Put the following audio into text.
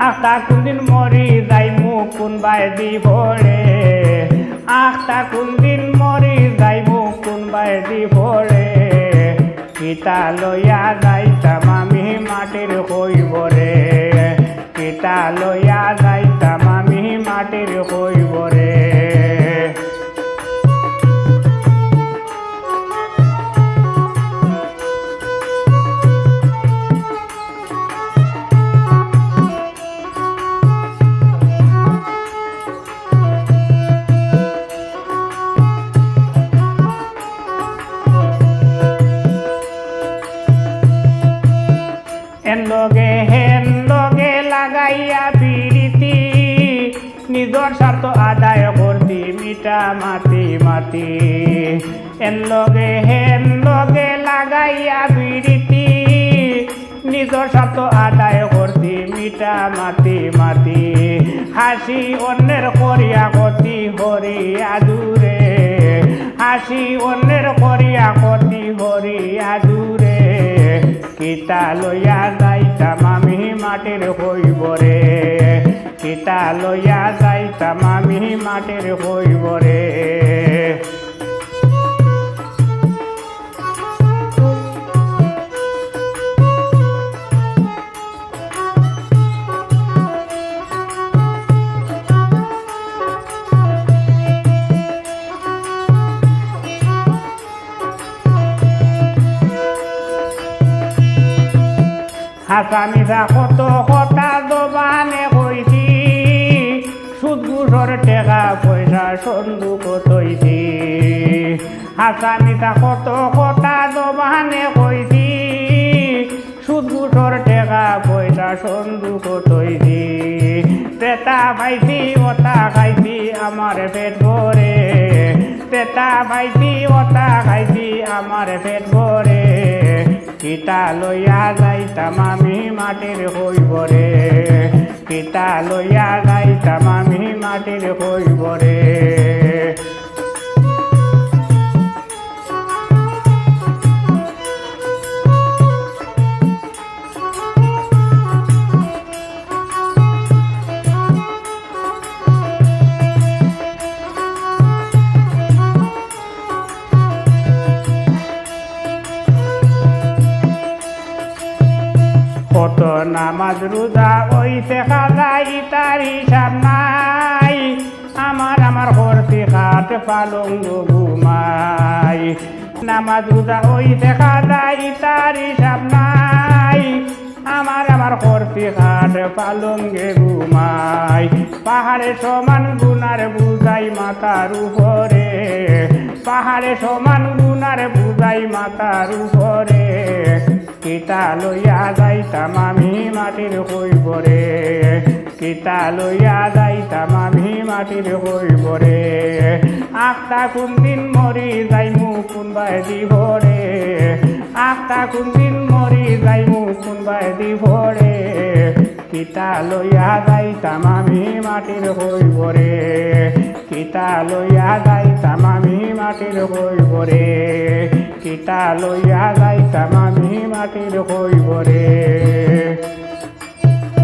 আখটা কোনদিন মরি যাইমু কোনবাই দিবরে আখটা কোনদিন মরি যাইমু কোনবাই দিবরে কিতা লইয়া যাইতাম আমি মাটির হইবরে কিতা লইয়া যাইতাম আমি মাটির হইবরে হেন লগে লাগাইয়া পিরিতি নিজর স্বার্থ আদায় করতি মিটা মাতি মাতি হেন লগে লাগাইয়া পিরিতি নিজর স্বার্থ আদায় করতি মিটা মাতি মাতি হাসি অন্যের করিয়া গতি হরিয়া দূরে হাসি অন্যের করিয়া গতি হরিয়া দূরে কিতা লইয়া যাইতাম আমি মাটির হইবরে কিতা লইয়া যাইতাম আমি মাটির হইবরে হাসা মিশা কত কথা দোবানে কইছি সুদ ঘুষর টেকা পয়সা সন্দুক তৈছি হাসা মিশা কত কথা দোবানে কইছি সুদ ঘুষর টেকা পয়সা সন্দুক তৈছি তেতা পাইছি ওটা খাইছি আমার পেট ভরে তেতা পাইছি ওটা খাইছি আমার পেট ভরে কিতা লইয়া যাইতাম আমি মাটির হইবরে কিতা লইয়া যাইতাম আমি মাটির হইবরে কত নামাজ রোজা ওইতে খাজাই তার হিসাব নাই আমার হরতি খাট পালঙ্গ ঘুমাই নামাজ রোজা ওইতে খাজাই তার হিসাব নাই আমার হরতি খাট পালঙ্গে ঘুমাই পাহাড়ে সমান গুনার বুঝাই মাথার উপরে পাহাড়ে সমান গুনার বুঝাই মাথার উপরে কিতা লইয়া যাইতাম আমি মাটির হইবরে কিতা লইয়া যাইতাম আমি মাটির হইবরে আখটা কোনদিন মরি যাইমু কোনবাই দিবরে আখটা কোনদিন মরি যাইমু কোনবাই দিবরে কিতা লইয়া যাইতাম আমি মাটির হইবরে কিতা লইয়া যাইতাম আমি মাটির হইবরে কিতা লইয়া যাইতাম আমি মাটির হইবরে।